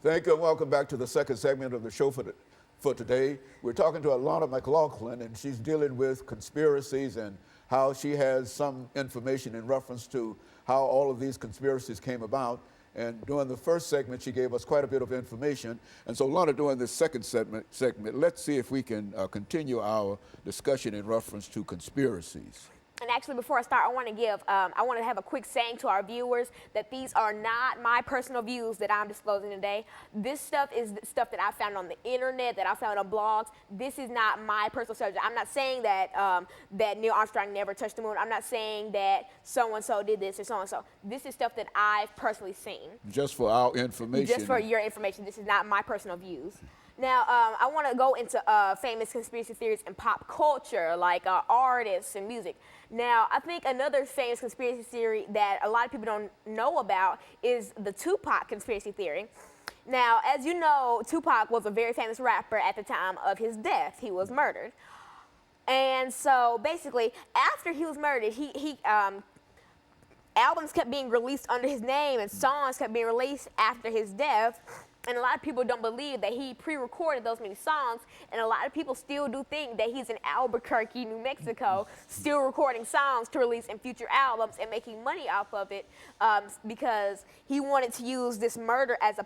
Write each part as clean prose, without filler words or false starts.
Thank you and welcome back to the second segment of the show for today. We're talking to Alana McLaughlin, and she's dealing with conspiracies and how she has some information in reference to how all of these conspiracies came about. And during the first segment, she gave us quite a bit of information. And so, Alana, during this second segment, let's see if we can continue our discussion in reference to conspiracies. And actually, before I start, I want to have a quick saying to our viewers that these are not my personal views that I'm disclosing today. This stuff is stuff that I found on the internet, that I found on blogs. This is not my personal subject. I'm not saying that that Neil Armstrong never touched the moon. I'm not saying that so-and-so did this or so-and-so. This is stuff that I've personally seen. Just for our information. Just for your information. This is not my personal views. Now, I want to go into famous conspiracy theories in pop culture, like artists and music. Now, I think another famous conspiracy theory that a lot of people don't know about is the Tupac conspiracy theory. Now, as you know, Tupac was a very famous rapper at the time of his death. He was murdered. And so, basically, after he was murdered, albums kept being released under his name and songs kept being released after his death. And a lot of people don't believe that he pre-recorded those many songs, and a lot of people still do think that he's in Albuquerque, New Mexico, still recording songs to release in future albums and making money off of it because he wanted to use this murder as a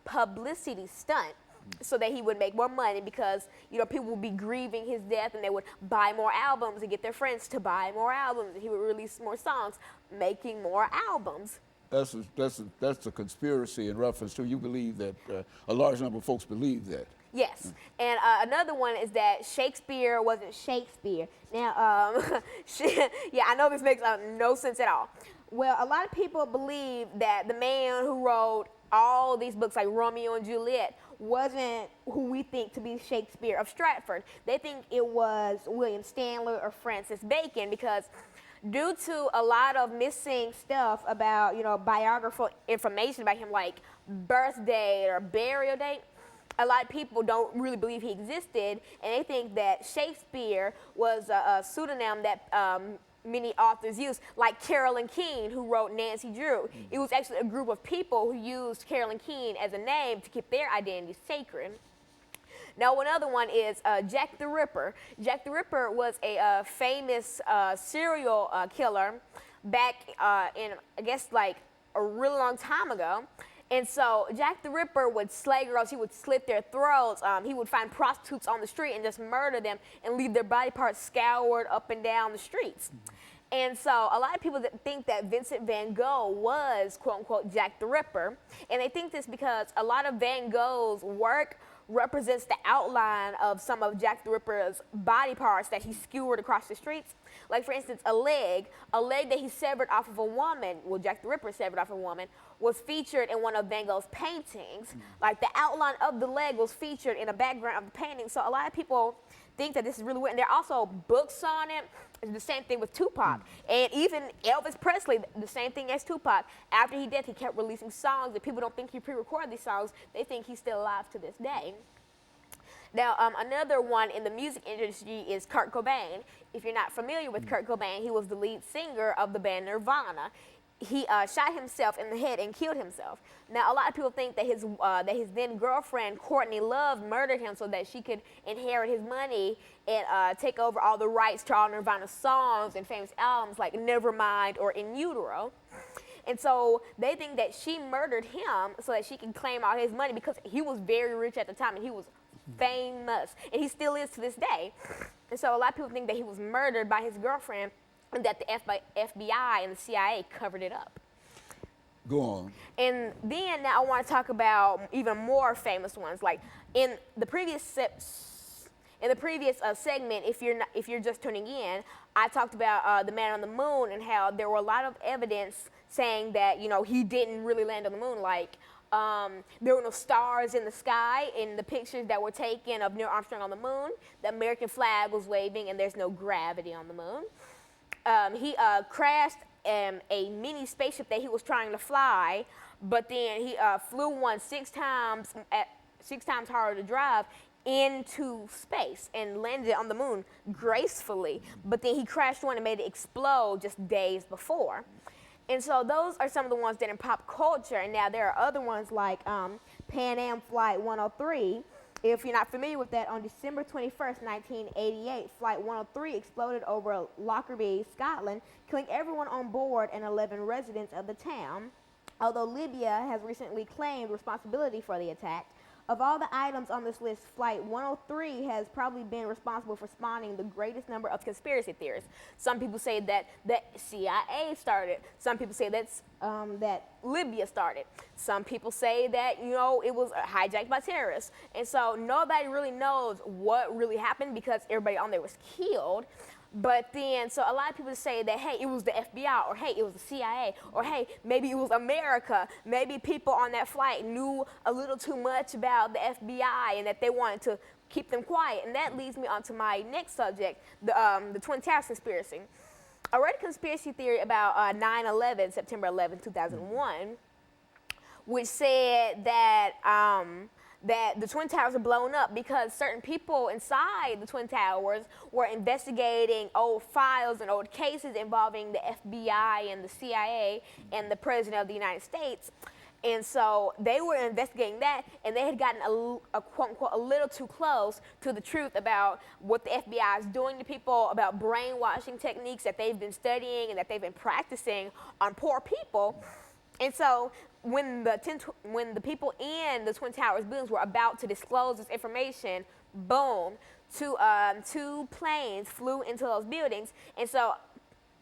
publicity stunt so that he would make more money because, you know, people would be grieving his death and they would buy more albums and get their friends to buy more albums, and he would release more songs, making more albums. That's a conspiracy in reference to, you believe that a large number of folks believe that. Yes, and another one is that Shakespeare wasn't Shakespeare. Now, yeah, I know this makes no sense at all. Well, a lot of people believe that the man who wrote all these books like Romeo and Juliet wasn't who we think to be Shakespeare of Stratford. They think it was William Stanley or Francis Bacon because due to a lot of missing stuff about, you know, biographical information about him, like birth date or burial date, a lot of people don't really believe he existed, and they think that Shakespeare was a pseudonym that many authors used, like Carolyn Keene, who wrote Nancy Drew. It was actually a group of people who used Carolyn Keene as a name to keep their identity sacred. Now, another one is Jack the Ripper. Jack the Ripper was a famous serial killer back in, I guess, like a really long time ago. And so Jack the Ripper would slay girls. He would slit their throats. He would find prostitutes on the street and just murder them and leave their body parts scoured up and down the streets. And so a lot of people think that Vincent van Gogh was, quote unquote, Jack the Ripper. And they think this because a lot of Van Gogh's work represents the outline of some of Jack the Ripper's body parts that he skewered across the streets. Like, for instance, a leg that he severed off of a woman, well, Jack the Ripper severed off a woman, was featured in one of Van Gogh's paintings. Like, the outline of the leg was featured in the background of the painting. So a lot of people think that this is really weird. And there are also books on it. It's the same thing with Tupac. And even Elvis Presley, the same thing as Tupac. After he died, he kept releasing songs that people don't think he pre-recorded these songs. They think he's still alive to this day. Now, another one in the music industry is Kurt Cobain. If you're not familiar with Kurt Cobain, he was the lead singer of the band Nirvana. He shot himself in the head and killed himself. Now, a lot of people think that his then girlfriend, Courtney Love, murdered him so that she could inherit his money and take over all the rights to all Nirvana songs and famous albums like Nevermind or In Utero. And so they think that she murdered him so that she can claim all his money because he was very rich at the time and he was famous, and he still is to this day. And so a lot of people think that he was murdered by his girlfriend and that the FBI and the CIA covered it up. Go on. And then now I want to talk about even more famous ones. Like in the previous segment, if you're just tuning in, I talked about the man on the moon and how there were a lot of evidence saying that, you know, he didn't really land on the moon. Like there were no stars in the sky in the pictures that were taken of Neil Armstrong on the moon. The American flag was waving, and there's no gravity on the moon. He crashed a mini spaceship that he was trying to fly, but then he flew one six times harder to drive into space and landed on the moon gracefully. But then he crashed one and made it explode just days before. And so those are some of the ones that in pop culture. And now there are other ones like Pan Am Flight 103. If you're not familiar with that, on December 21st, 1988, Flight 103 exploded over Lockerbie, Scotland, killing everyone on board and 11 residents of the town. Although Libya has recently claimed responsibility for the attack, of all the items on this list, Flight 103 has probably been responsible for spawning the greatest number of conspiracy theories. Some people say that the CIA started. Some people say that Libya started. Some people say that, you know, it was hijacked by terrorists. And so nobody really knows what really happened because everybody on there was killed. But then, so a lot of people say that, hey, it was the FBI, or hey, it was the CIA, or hey, maybe it was America. Maybe people on that flight knew a little too much about the FBI and that they wanted to keep them quiet. And that leads me on to my next subject, the Twin Towers conspiracy. I read a conspiracy theory about 9/11, September 11, 2001, which said that that the Twin Towers are blown up because certain people inside the Twin Towers were investigating old files and old cases involving the FBI and the CIA and the President of the United States. And so they were investigating that, and they had gotten a quote unquote a little too close to the truth about what the FBI is doing to people, about brainwashing techniques that they've been studying and that they've been practicing on poor people. And so when the people in the Twin Towers buildings were about to disclose this information, boom, two planes flew into those buildings. And so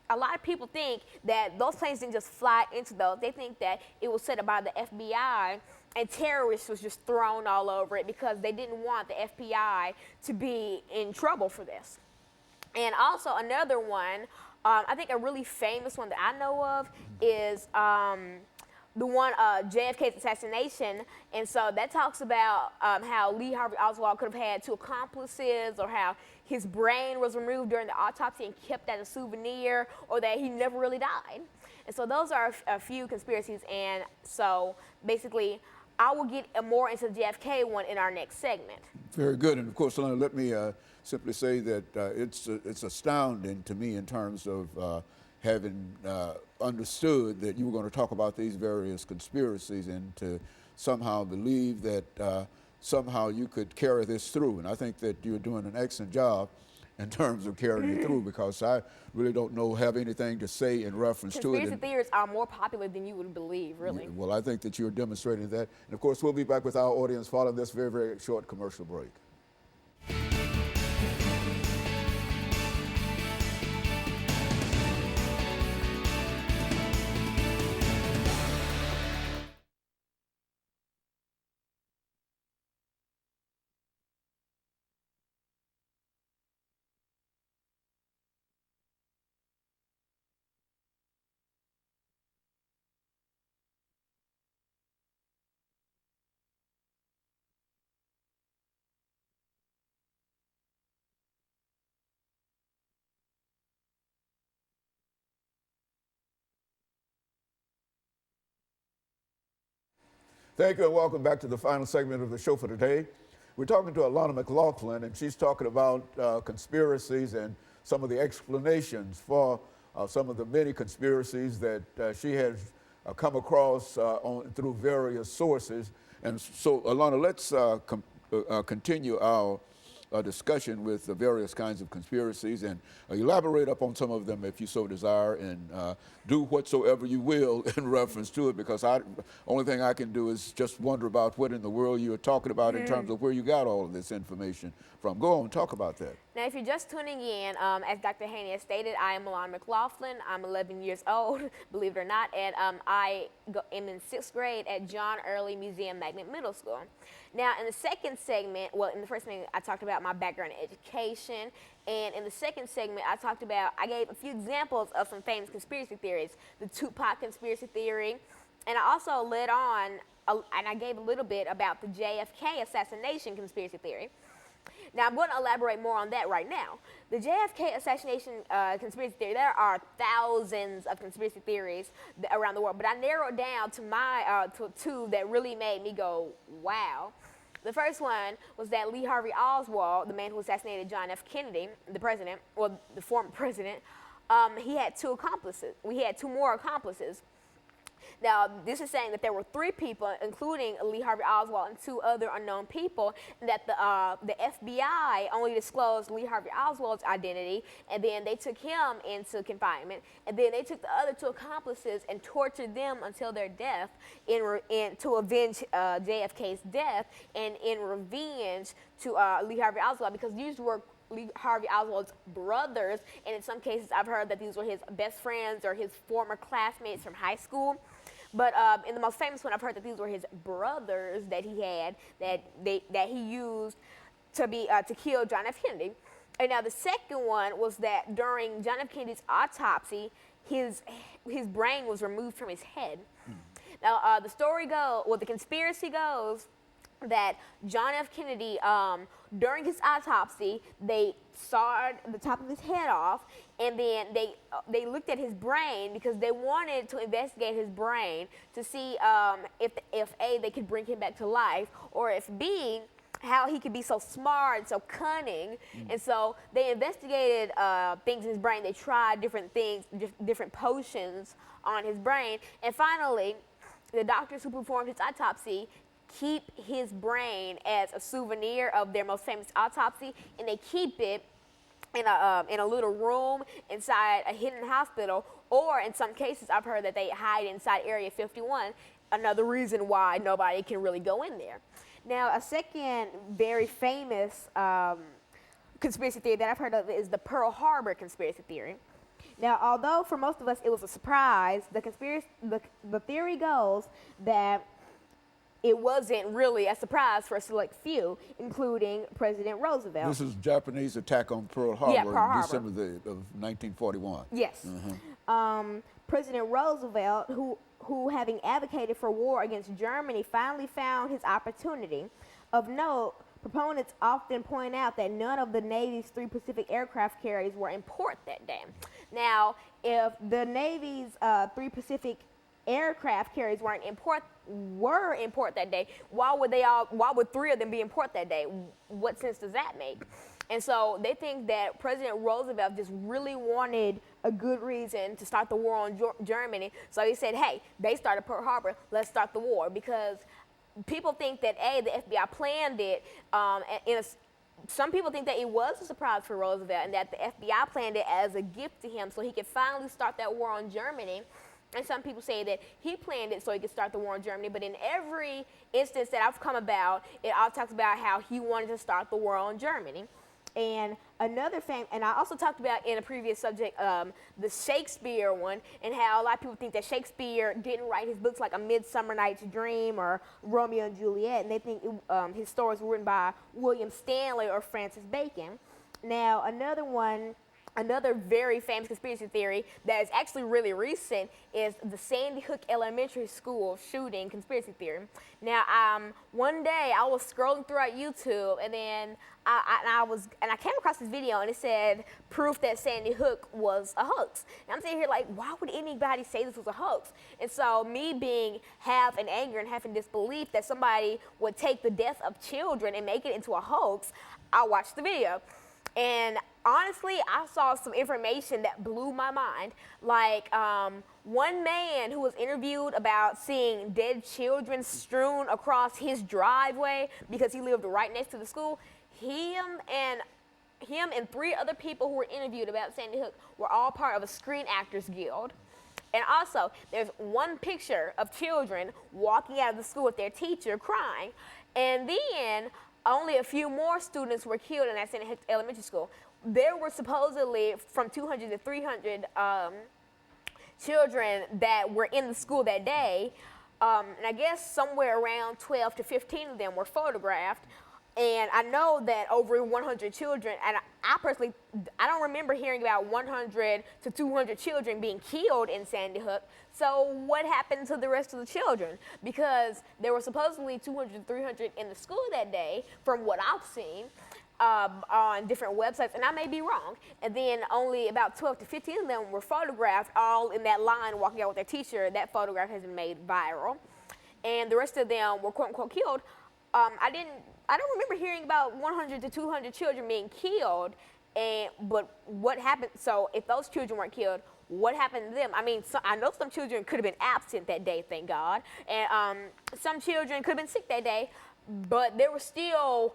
a lot of people think that those planes didn't just fly into those. They think that it was set up by the FBI and terrorists was just thrown all over it because they didn't want the FBI to be in trouble for this. And also another one, I think a really famous one that I know of is the one JFK's assassination. And so that talks about how Lee Harvey Oswald could have had two accomplices, or how his brain was removed during the autopsy and kept as a souvenir, or that he never really died. And so those are a few conspiracies. And so basically, I will get more into the JFK one in our next segment. Very good. And of course, Alana, let me simply say that it's astounding to me in terms of having understood that you were going to talk about these various conspiracies and to somehow believe that somehow you could carry this through. And I think that you're doing an excellent job in terms of carrying it through, because I really don't have anything to say in reference to it. Conspiracy theories are more popular than you would believe, really. Well, I think that you're demonstrating that. And of course, we'll be back with our audience following this very, very short commercial break. Thank you, and welcome back to the final segment of the show for today. We're talking to Alana McLaughlin, and she's talking about conspiracies and some of the explanations for some of the many conspiracies that she has come across through various sources. And so, Alana, let's continue our discussion with the various kinds of conspiracies and elaborate upon some of them if you so desire, and do whatsoever you will in reference to it, because only thing I can do is just wonder about what in the world you're talking about in terms of where you got all of this information from. Go on, talk about that. Now, if you're just tuning in, as Dr. Haney has stated, I am Alana McLaughlin. I'm 11 years old, believe it or not, and I am in 6th grade at John Early Museum Magnet Middle School. Now, in the second segment, well, in the first segment, I talked about my background in education, and in the second segment, I gave a few examples of some famous conspiracy theories, the Tupac conspiracy theory, and I also led on, and I gave a little bit about the JFK assassination conspiracy theory. Now, I'm going to elaborate more on that right now. The JFK assassination conspiracy theory, there are thousands of conspiracy theories around the world, but I narrowed down to to two that really made me go, wow. The first one was that Lee Harvey Oswald, the man who assassinated John F. Kennedy, the president, or the former president, he had two accomplices. We had two more accomplices. Now, this is saying that there were three people, including Lee Harvey Oswald and two other unknown people, and that the FBI only disclosed Lee Harvey Oswald's identity, and then they took him into confinement, and then they took the other two accomplices and tortured them until their death to avenge JFK's death, and in revenge to Lee Harvey Oswald, because these were Lee Harvey Oswald's brothers, and in some cases I've heard that these were his best friends or his former classmates from high school. But in the most famous one, I've heard that these were his brothers that he had, that he used to kill John F. Kennedy. And now the second one was that during John F. Kennedy's autopsy, his brain was removed from his head. Now the conspiracy goes that John F. Kennedy, during his autopsy, they sawed the top of his head off, and then they looked at his brain because they wanted to investigate his brain to see if A, they could bring him back to life, or if B, how he could be so smart and so cunning. And so they investigated things in his brain. They tried different things, different potions on his brain, and finally, the doctors who performed his autopsy keep his brain as a souvenir of their most famous autopsy, and they keep it in a little room inside a hidden hospital, or in some cases I've heard that they hide inside Area 51, another reason why nobody can really go in there. Now, a second very famous conspiracy theory that I've heard of is the Pearl Harbor conspiracy theory. Now, although for most of us it was a surprise, the theory goes that it wasn't really a surprise for a select few, including President Roosevelt. This is Japanese attack on Pearl Harbor, Pearl Harbor. December of 1941. Yes. President Roosevelt, who having advocated for war against Germany, finally found his opportunity. Of note, proponents often point out that none of the Navy's 3 Pacific aircraft carriers were in port that day. Now, if the Navy's 3 Pacific aircraft carriers were in port that day, why would 3 of them be in port that day? What sense does that make? And so they think that President Roosevelt just really wanted a good reason to start the war on Germany. So he said, hey, they started Pearl Harbor, let's start the war. Because people think that, A, the FBI planned it. Some people think that it was a surprise for Roosevelt and that the FBI planned it as a gift to him so he could finally start that war on Germany. And some people say that he planned it so he could start the war on Germany. But in every instance that I've come about, it all talks about how he wanted to start the war on Germany. And and I also talked about in a previous subject, the Shakespeare one, and how a lot of people think that Shakespeare didn't write his books like A Midsummer Night's Dream or Romeo and Juliet, and they think his stories were written by William Stanley or Francis Bacon. Now, another very famous conspiracy theory that is actually really recent is the Sandy Hook Elementary School shooting conspiracy theory. Now, one day I was scrolling throughout YouTube, and then I came across this video, and it said proof that Sandy Hook was a hoax. And I'm sitting here like, why would anybody say this was a hoax? And so me being half in anger and half in disbelief that somebody would take the death of children and make it into a hoax, I watched the video. And honestly, I saw some information that blew my mind. Like one man who was interviewed about seeing dead children strewn across his driveway because he lived right next to the school. Him and 3 other people who were interviewed about Sandy Hook were all part of a Screen Actors Guild. And also, there's one picture of children walking out of the school with their teacher crying. And then only a few more students were killed in that Sandy Hook Elementary School. There were supposedly from 200 to 300 children that were in the school that day. And I guess somewhere around 12 to 15 of them were photographed. And I know that over 100 children, and I personally, I don't remember hearing about 100 to 200 children being killed in Sandy Hook. So what happened to the rest of the children? Because there were supposedly 200 to 300 in the school that day, from what I've seen on different websites, and I may be wrong. And then only about 12 to 15 of them were photographed, all in that line walking out with their teacher. That photograph has been made viral. And the rest of them were quote unquote killed. I don't remember hearing about 100 to 200 children being killed But what happened? So if those children weren't killed, what happened to them? I mean, I know some children could have been absent that day, thank God, and some children could have been sick that day, but there were still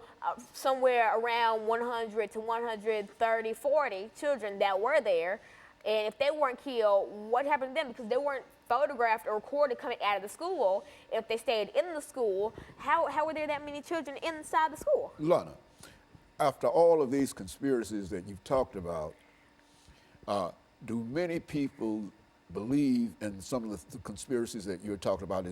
somewhere around 100 to 130, 40 children that were there, and if they weren't killed, what happened to them? Because they weren't photographed or recorded coming out of the school. If they stayed in the school, how were there that many children inside the school? Lana, after all of these conspiracies that you've talked about, do many people believe in some of the conspiracies that you're talking about?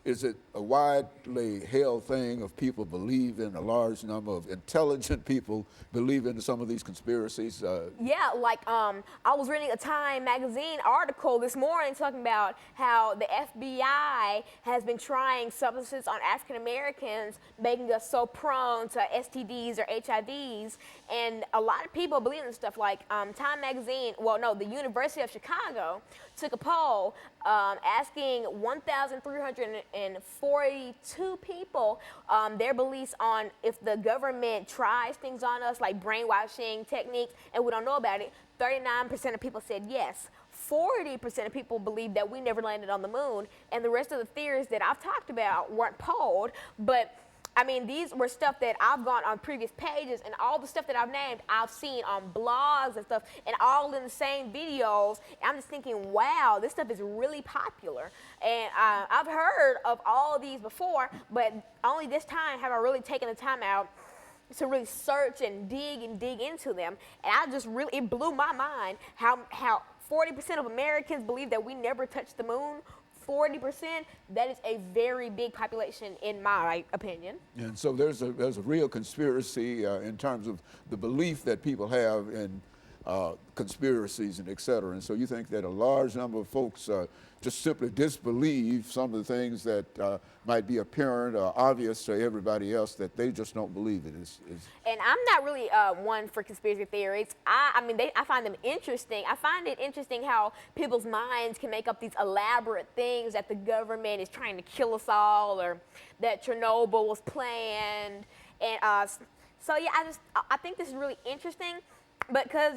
Is it a widely held thing of people believe in, a large number of intelligent people believe in some of these conspiracies? Yeah, like I was reading a Time magazine article this morning talking about how the FBI has been trying substances on African Americans, making us so prone to STDs or HIVs, and a lot of people believe in stuff. Like Time magazine, the University of Chicago took a poll asking 1,342 people their beliefs on if the government tries things on us, like brainwashing techniques, and we don't know about it. 39% of people said yes. 40% of people believe that we never landed on the moon, and the rest of the theories that I've talked about weren't polled, but I mean, these were stuff that I've gone on previous pages, and all the stuff that I've named, I've seen on blogs and stuff, and all in the same videos. And I'm just thinking, wow, this stuff is really popular. And I've heard of all of these before, but only this time have I really taken the time out to really search and dig into them. And it blew my mind how 40% of Americans believe that we never touched the moon. 40%, that is a very big population in my opinion. And so there's a real conspiracy in terms of the belief that people have in conspiracies and et cetera. And so you think that a large number of folks just simply disbelieve some of the things that might be apparent or obvious to everybody else, that they just don't believe it. And I'm not really one for conspiracy theories. I find them interesting. I find it interesting how people's minds can make up these elaborate things that the government is trying to kill us all, or that Chernobyl was planned. And so yeah, I think this is really interesting. Because,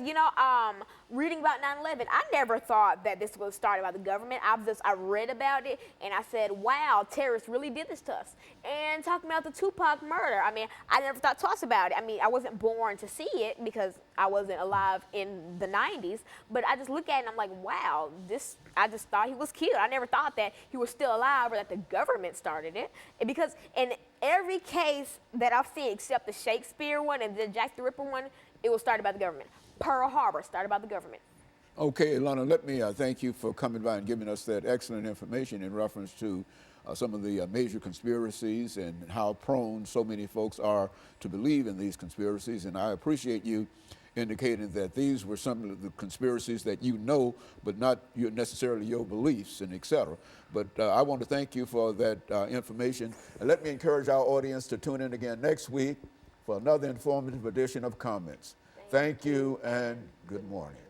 reading about 9/11, I never thought that this was started by the government. I read about it, and I said, wow, terrorists really did this to us. And talking about the Tupac murder, I mean, I never thought twice about it. I mean, I wasn't born to see it because I wasn't alive in the 90s, but I just look at it and I'm like, wow, I just thought he was killed. I never thought that he was still alive or that the government started it. And because in every case that I've seen, except the Shakespeare one and the Jack the Ripper one, it was started by the government. Pearl Harbor started by the government. Okay, Alana, let me thank you for coming by and giving us that excellent information in reference to some of the major conspiracies and how prone so many folks are to believe in these conspiracies. And I appreciate you indicating that these were some of the conspiracies that you know, but not necessarily your beliefs and et cetera. But I want to thank you for that information. And let me encourage our audience to tune in again next week for another informative edition of Comments. Thank you and good morning.